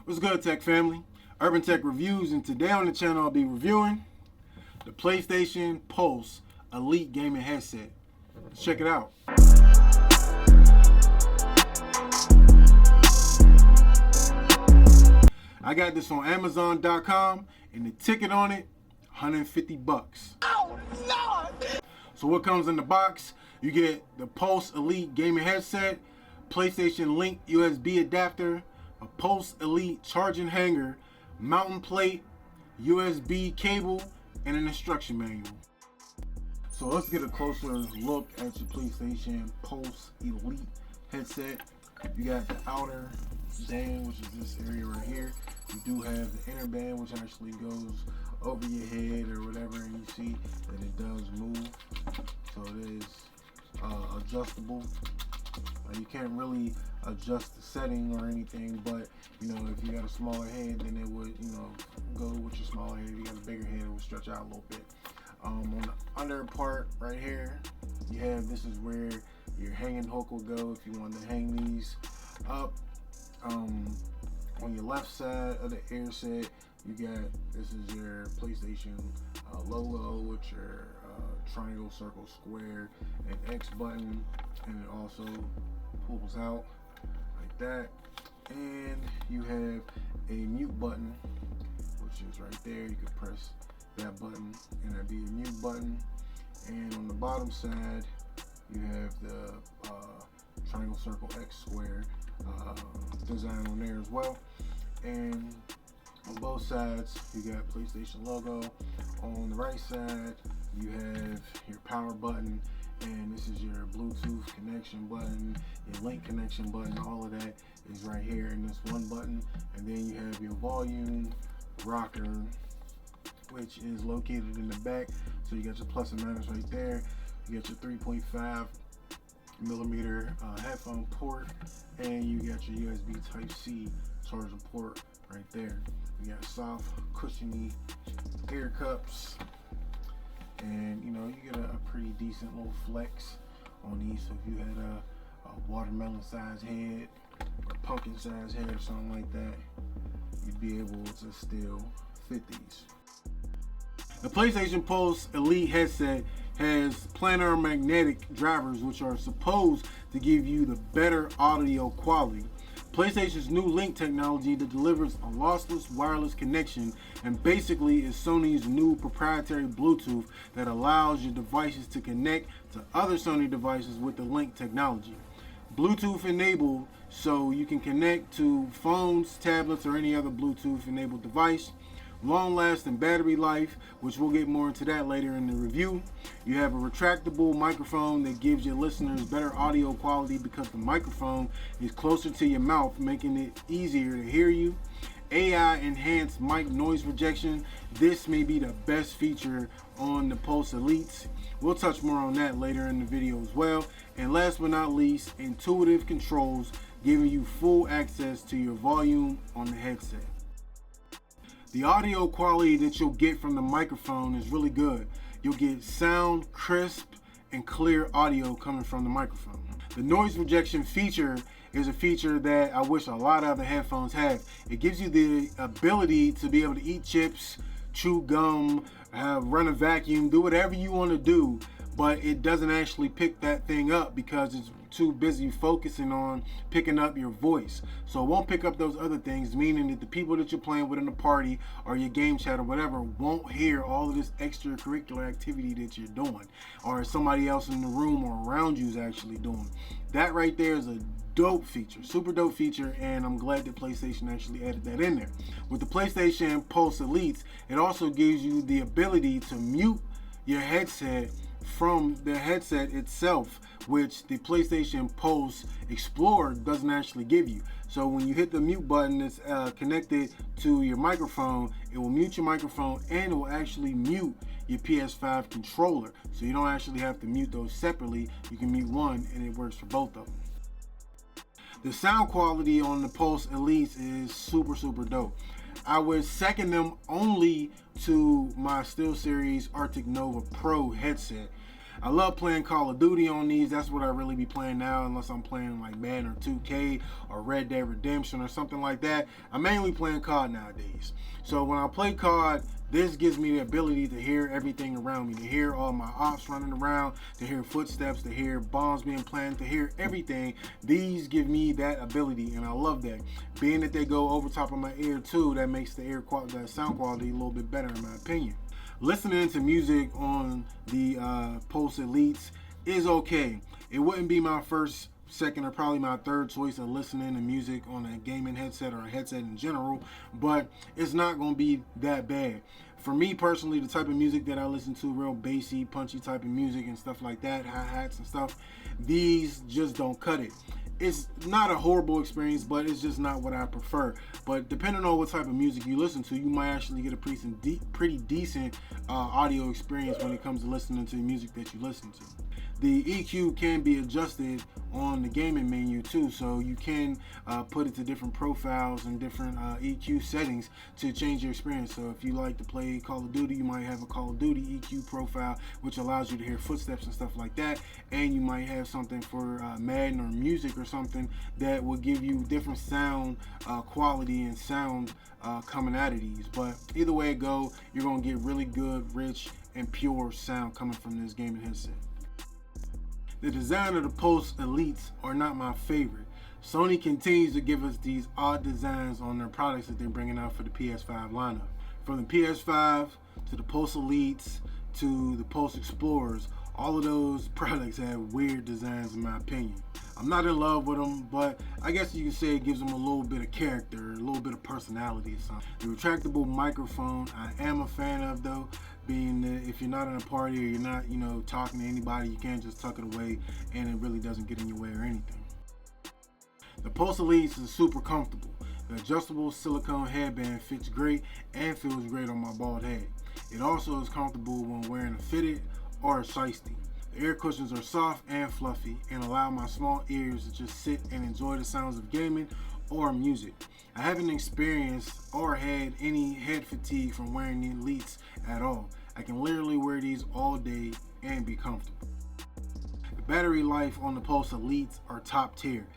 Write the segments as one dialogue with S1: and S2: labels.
S1: What's good, Tech family? Urban Tech Reviews, and today on the channel I'll be reviewing the PlayStation Pulse Elite Gaming Headset. Let's check it out. I got this on Amazon.com, and the ticket on it, $150. Oh, Lord! So what comes in the box? You get the Pulse Elite Gaming Headset, PlayStation Link USB adapter, a Pulse Elite charging hanger, mounting plate, USB cable, and an instruction manual. So let's get a closer look at your PlayStation Pulse Elite headset. You got the outer band, which is this area right here. You do have the inner band, which actually goes over your head or whatever, and you see that it does move. So it is adjustable. You can't really adjust the setting or anything, but you know, if you got a smaller head, then it would, you know, go with your smaller head. If you got a bigger head, it would stretch out a little bit. On the under part right here, you have, this is where your hanging hook will go if you want to hang these up. On your left side of the air set, you got, this is your PlayStation logo with your triangle, circle, square, and X button, and it also pulls out like that. And you have a mute button, which is right there. You can press that button and that'd be a mute button. And on the bottom side, you have the triangle, circle, X, square design on there as well. And on both sides, you got PlayStation logo. On the right side, you have your power button, and this is your Bluetooth connection button, your link connection button. All of that is right here in this one button. And then you have your volume rocker, which is located in the back. So you got your plus and minus right there. You got your 3.5 millimeter headphone port, and you got your USB Type-C charging port right there. You got soft, cushiony ear cups, and you know, you get a pretty decent little flex on these. So if you had a watermelon size head or pumpkin size head or something like that, you'd be able to still fit these. The PlayStation Pulse Elite headset has planar magnetic drivers, which are supposed to give you the better audio quality. PlayStation's new Link technology that delivers a lossless wireless connection, and basically is Sony's new proprietary Bluetooth that allows your devices to connect to other Sony devices with the Link technology. Bluetooth enabled, so you can connect to phones, tablets, or any other Bluetooth enabled device. Long-lasting battery life, which we'll get more into that later in the review. You have a retractable microphone that gives your listeners better audio quality because the microphone is closer to your mouth, making it easier to hear you. AI enhanced mic noise rejection. This may be the best feature on the Pulse Elites. We'll touch more on that later in the video as well. And last but not least, intuitive controls, giving you full access to your volume on the headset. The audio quality that you'll get from the microphone is really good. You'll get sound, crisp, and clear audio coming from the microphone. The noise rejection feature is a feature that I wish a lot of other headphones have. It gives you the ability to be able to eat chips, chew gum, run a vacuum, do whatever you want to do, but it doesn't actually pick that thing up because it's too busy focusing on picking up your voice. So it won't pick up those other things, meaning that the people that you're playing with in the party or your game chat or whatever won't hear all of this extracurricular activity that you're doing, or somebody else in the room or around you is actually doing. That right there is a dope feature, super dope feature, and I'm glad that PlayStation actually added that in there. With the PlayStation Pulse Elites, it also gives you the ability to mute your headset from the headset itself, which the PlayStation Pulse Explorer doesn't actually give you. So when you hit the mute button that's connected to your microphone, it will mute your microphone and it will actually mute your PS5 controller. So you don't actually have to mute those separately. You can mute one and it works for both of them. The sound quality on the Pulse Elites is super dope. I would second them only to my SteelSeries Arctic Nova Pro headset. I love playing Call of Duty on these. That's what I really be playing now, unless I'm playing like Madden or 2K or Red Dead Redemption or something like that. I'm mainly playing COD nowadays. So when I play COD, this gives me the ability to hear everything around me, to hear all my ops running around, to hear footsteps, to hear bombs being planted, to hear everything. These give me that ability, and I love that. Being that they go over top of my ear too, that makes the sound quality a little bit better in my opinion. Listening to music on the Pulse Elites is okay. It wouldn't be my first, second, or probably my third choice of listening to music on a gaming headset or a headset in general, but it's not going to be that bad. For me personally, the type of music that I listen to, real bassy, punchy type of music and stuff like that, hi-hats and stuff, these just don't cut it. It's not a horrible experience, but it's just not what I prefer. But depending on what type of music you listen to, you might actually get a pretty decent audio experience when it comes to listening to the music that you listen to. The EQ can be adjusted on the gaming menu too, so you can put it to different profiles and different EQ settings to change your experience. So if you like to play Call of Duty, you might have a Call of Duty EQ profile, which allows you to hear footsteps and stuff like that, and you might have something for Madden or music or something that will give you different sound quality and sound coming out of these. But either way it go, you're going to get really good, rich, and pure sound coming from this gaming headset. The design of the Pulse Elites are not my favorite. Sony continues to give us these odd designs on their products that they're bringing out for the PS5 lineup. From the PS5 to the Pulse Elites to the Pulse Explorers, all of those products have weird designs in my opinion. I'm not in love with them, but I guess you can say it gives them a little bit of character, a little bit of personality or something. The retractable microphone I am a fan of though, being that if you're not in a party or you're not, talking to anybody, you can't just tuck it away and it really doesn't get in your way or anything. The Pulse Elites is super comfortable. The adjustable silicone headband fits great and feels great on my bald head. It also is comfortable when wearing a fitted or a shiesty. The ear cushions are soft and fluffy and allow my small ears to just sit and enjoy the sounds of gaming or music. I haven't experienced or had any head fatigue from wearing the Elites at all. I can literally wear these all day and be comfortable. The battery life on the Pulse Elites are top tier.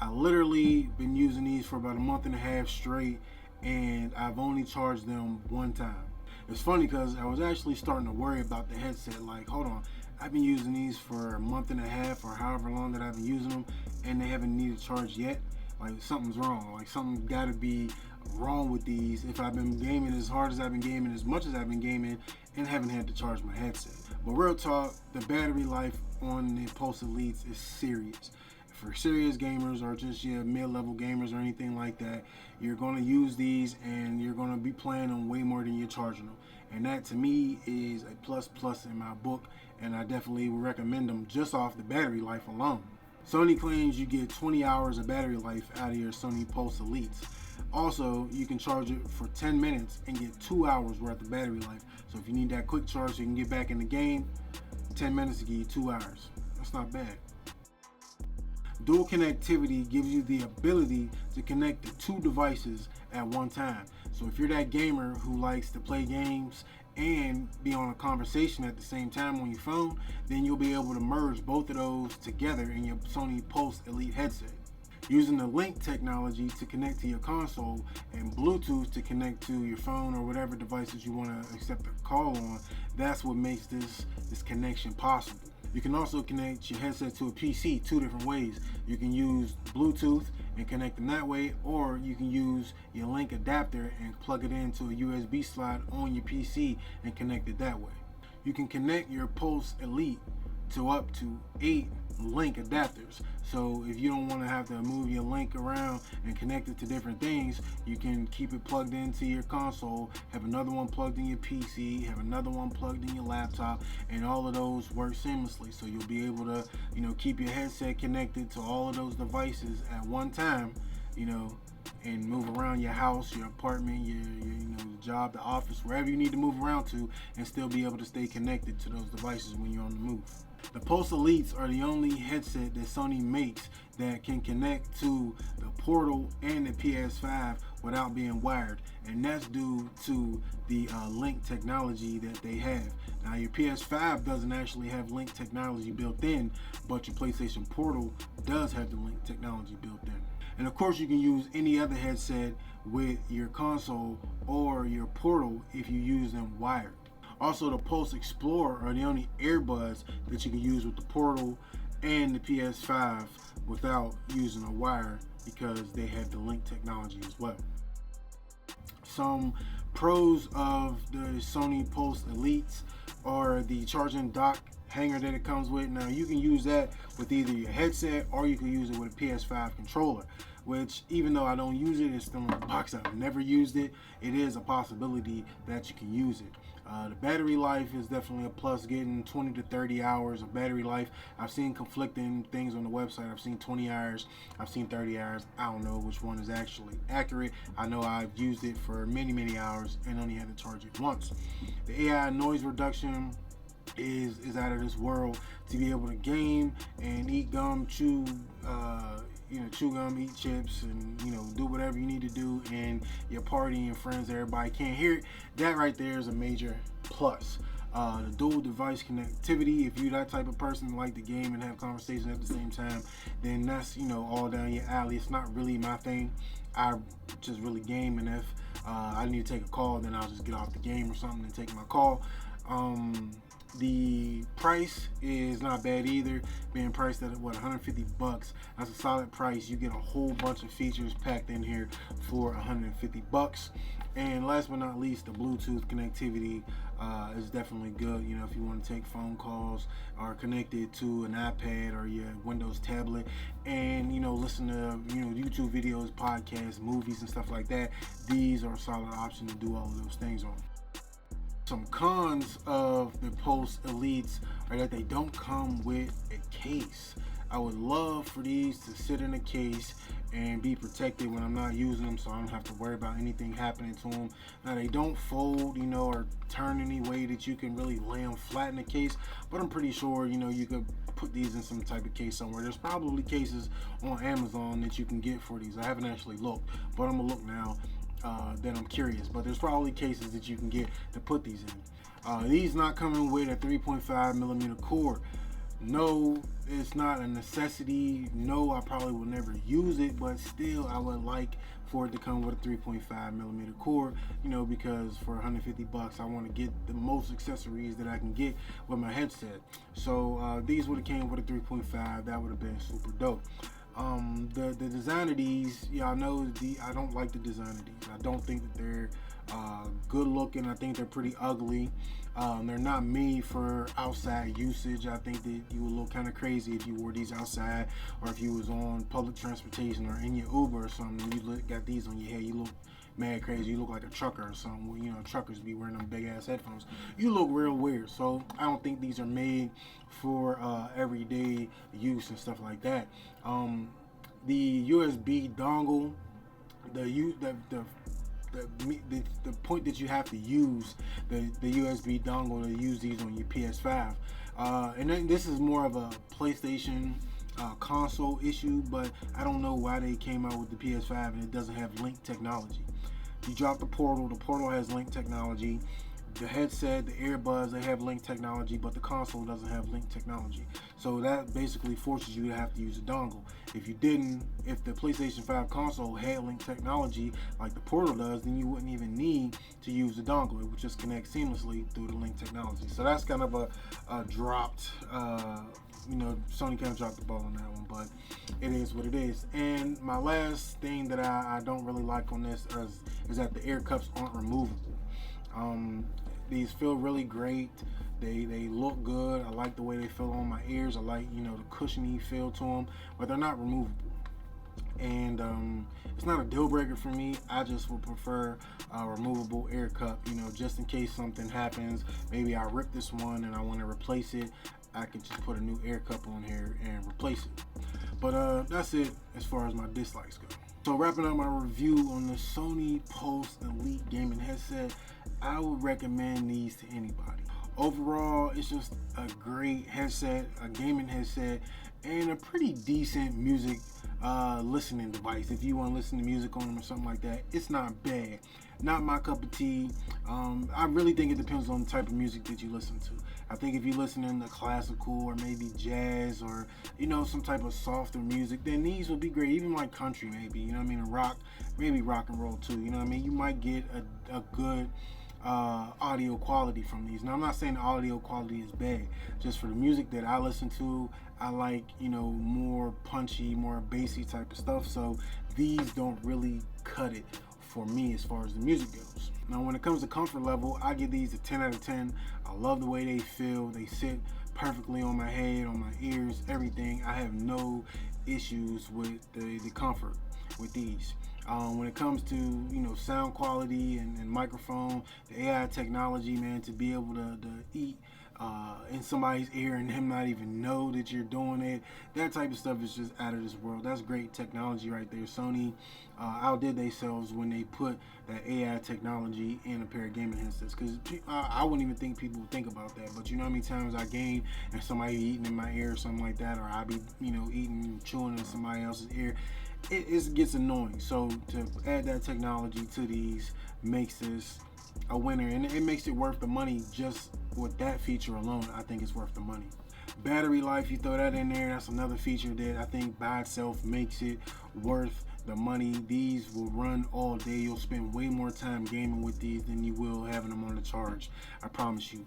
S1: I literally been using these for about a month and a half straight, and I've only charged them one time. It's funny because I was actually starting to worry about the headset, like, hold on, I've been using these for a month and a half or however long that I've been using them, and they haven't needed charge yet. Like, something's wrong. Like, something's got to be wrong with these if I've been gaming as hard as I've been gaming, as much as I've been gaming, and haven't had to charge my headset. But real talk, the battery life on the Pulse Elites is serious. For serious gamers or just mid-level gamers or anything like that, you're going to use these and you're going to be playing them way more than you're charging them. And that to me is a plus in my book, and I definitely would recommend them just off the battery life alone. Sony claims you get 20 hours of battery life out of your Sony Pulse Elites. Also, you can charge it for 10 minutes and get 2 hours worth of battery life. So if you need that quick charge so you can get back in the game, 10 minutes to give you 2 hours. That's not bad. Dual connectivity gives you the ability to connect to two devices at one time. So if you're that gamer who likes to play games and be on a conversation at the same time on your phone, then you'll be able to merge both of those together in your Sony Pulse Elite headset. Using the Link technology to connect to your console and Bluetooth to connect to your phone or whatever devices you want to accept a call on, that's what makes this connection possible. You can also connect your headset to a PC two different ways. You can use Bluetooth and connect them that way, or you can use your Link adapter and plug it into a USB slot on your PC and connect it that way. You can connect your Pulse Elite to up to 8 Link adapters. So if you don't want to have to move your Link around and connect it to different things, you can keep it plugged into your console, have another one plugged in your PC, have another one plugged in your laptop, and all of those work seamlessly. So you'll be able to, keep your headset connected to all of those devices at one time, and move around your house, your apartment, your job, the office, wherever you need to move around to, and still be able to stay connected to those devices when you're on the move. The Pulse Elites are the only headset that Sony makes that can connect to the Portal and the PS5 without being wired, and that's due to the link technology that they have. Now your PS5 doesn't actually have link technology built in, but your PlayStation Portal does have the link technology built in. And of course you can use any other headset with your console or your Portal if you use them wired. Also, the Pulse Explorer are the only earbuds that you can use with the Portal and the PS5 without using a wire, because they have the link technology as well. Some pros of the Sony Pulse Elites are the charging dock hanger that it comes with. Now you can use that with either your headset or you can use it with a PS5 controller, which, even though I don't use it, it's still in the box. I've never used it. It is a possibility that you can use it. The battery life is definitely a plus, getting 20 to 30 hours of battery life. I've seen conflicting things on the website. I've seen 20 hours, I've seen 30 hours. I don't know which one is actually accurate. I know I've used it for many hours and only had to charge it once. The AI noise reduction is out of this world. To be able to game and eat gum, chew gum, eat chips, and do whatever you need to do in your party and friends, everybody can't hear it. That right there is a major plus. The dual device connectivity, if you're that type of person who like to game and have conversations at the same time, then that's all down your alley. It's not really my thing. I just really game, and if I need to take a call, then I'll just get off the game or something and take my call. The price is not bad either, being priced at $150. That's a solid price. You get a whole bunch of features packed in here for $150. And last but not least, the Bluetooth connectivity is definitely good. If you want to take phone calls or connect it to an iPad or your Windows tablet and listen to YouTube videos, podcasts, movies, and stuff like that, these are a solid option to do all of those things on. Some cons of the Pulse Elites are that they don't come with a case. I would love for these to sit in a case and be protected when I'm not using them, so I don't have to worry about anything happening to them. Now, they don't fold, or turn any way that you can really lay them flat in the case, but I'm pretty sure, you could put these in some type of case somewhere. There's probably cases on Amazon that you can get for these. I haven't actually looked, but I'm gonna look now. Then I'm curious, but there's probably cases that you can get to put these in. These not coming with a 3.5 millimeter cord. No, it's not a necessity. No, I probably will never use it, but still I would like for it to come with a 3.5 millimeter cord, because for $150 I want to get the most accessories that I can get with my headset. So these would have came with a 3.5. That would have been super dope. The design of these, y'all know, I don't like the design of these. I don't think that they're good looking. I think they're pretty ugly. They're not made for outside usage. I think that you would look kind of crazy if you wore these outside, or if you was on public transportation or in your Uber or something, you got these on your head. You look mad crazy. You look like a trucker or something. Truckers be wearing them big ass headphones. You look real weird. So I don't think these are made for everyday use and stuff like that. The USB dongle, the point that you have to use the USB dongle to use these on your PS5, and then this is more of a PlayStation console issue, but I don't know why they came out with the PS5 and it doesn't have link technology. You drop the Portal has link technology. The headset, the earbuds, they have link technology, but the console doesn't have link technology. So that basically forces you to have to use a dongle. If the PlayStation 5 console had link technology like the Portal does, then you wouldn't even need to use the dongle. It would just connect seamlessly through the link technology. So that's kind of a dropped, Sony kind of dropped the ball on that one, but it is what it is. And my last thing that I don't really like on this is that the ear cups aren't removable. These feel really great. They look good. I like the way they feel on my ears. I like the cushiony feel to them, but they're not removable. And it's not a deal breaker for me. I just would prefer a removable ear cup, just in case something happens. Maybe I rip this one and I want to replace it. I could just put a new ear cup on here and replace it. But that's it as far as my dislikes go. So wrapping up my review on the Sony Pulse Elite gaming headset, I would recommend these to anybody. overall, it's just a great headset, a gaming headset, and a pretty decent music listening device. If you want to listen to music on them or something like that, it's not bad. Not my cup of tea. I really think it depends on the type of music that you listen to. I think if you're listening to classical or maybe jazz or, you know, some type of softer music, then these would be great. Even like country, maybe, you know what I mean, and rock, maybe rock and roll too. You know what I mean? You might get a good audio quality from these. Now, I'm not saying the audio quality is bad. Just for the music that I listen to, I like, you know, more punchy, more bassy type of stuff. So these don't really cut it for me as far as the music goes. Now, when it comes to comfort level, I give these a 10 out of 10. I love the way they feel. They sit perfectly on my head, on my ears, everything. I have no issues with the comfort with these. When it comes to, you know, sound quality and microphone, the AI technology, man, to be able to eat in somebody's ear and him not even know that you're doing it, that type of stuff is just out of this world. That's great technology right there. Sony outdid themselves when they put that AI technology in a pair of gaming headsets, because I wouldn't even think people would think about that. But you know how many times I game and somebody eating in my ear or something like that, or I be, you know, eating, chewing in somebody else's ear. It gets annoying. So to add that technology to these makes this a winner, and it makes it worth the money. Just with that feature alone, I think it's worth the money. Battery life, you throw that in there, that's another feature that I think by itself makes it worth the money. These will run all day. You'll spend way more time gaming with these than you will having them on the charge, I promise you.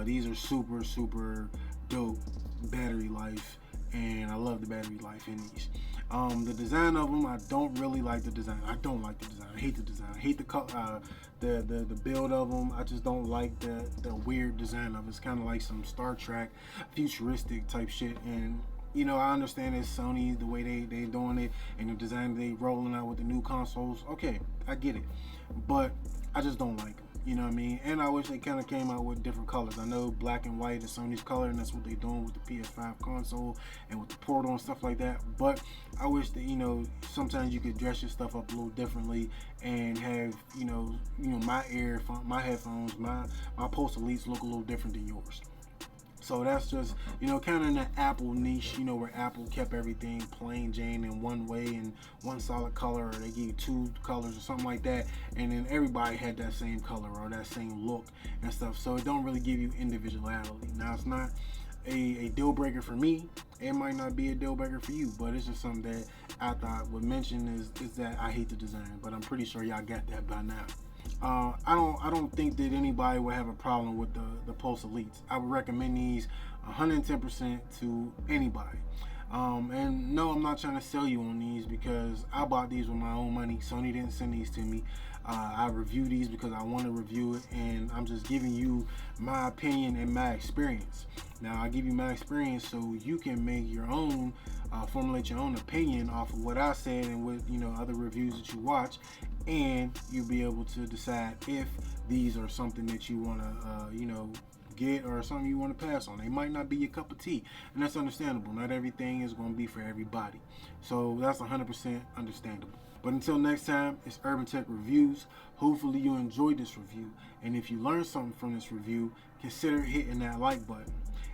S1: These are super dope battery life, and I love the battery life in these. The design of them, I don't really like the design. I don't like the design. I hate the design. I hate the build of them. I just don't like the weird design of it. It's kind of like some Star Trek futuristic type shit. And you know, I understand it's Sony, the way they doing it, and the design they rolling out with the new consoles. Okay, I get it, but I just don't like them. You know what I mean? And I wish they kind of came out with different colors. I know black and white is Sony's color, and that's what they're doing with the PS5 console and with the Portal and stuff like that. But I wish that, you know, sometimes you could dress your stuff up a little differently and have, you know, my headphones, my Pulse Elites look a little different than yours. So that's just, you know, kind of in the Apple niche, you know, where Apple kept everything plain Jane in one way and one solid color, or they give you two colors or something like that, and then everybody had that same color or that same look and stuff. So it don't really give you individuality. Now, it's not a deal breaker for me. It might not be a deal breaker for you, but it's just something that I thought would mention is that I hate the design, but I'm pretty sure y'all got that by now. I don't think that anybody would have a problem with the Pulse Elites. I would recommend these 110% to anybody. And no, I'm not trying to sell you on these, because I bought these with my own money. Sony didn't send these to me. I review these because I want to review it, and I'm just giving you my opinion and my experience. Now, I give you my experience so you can make your own, formulate your own opinion off of what I said and with, you know, other reviews that you watch, and you'll be able to decide if these are something that you want to, you know, get, or something you want to pass on. They might not be your cup of tea, and that's understandable. Not everything is going to be for everybody, so that's 100% understandable. But until next time, it's Urban Tech Reviews. Hopefully you enjoyed this review, and if you learned something from this review, consider hitting that like button.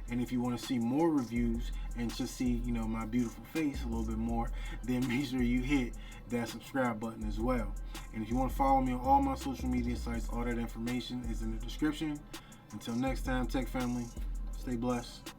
S1: And if you want to see more reviews and just see, you know, my beautiful face a little bit more, then make sure you hit that subscribe button as well. And if you want to follow me on all my social media sites, all that information is in the description. Until next time, Tech Family, stay blessed.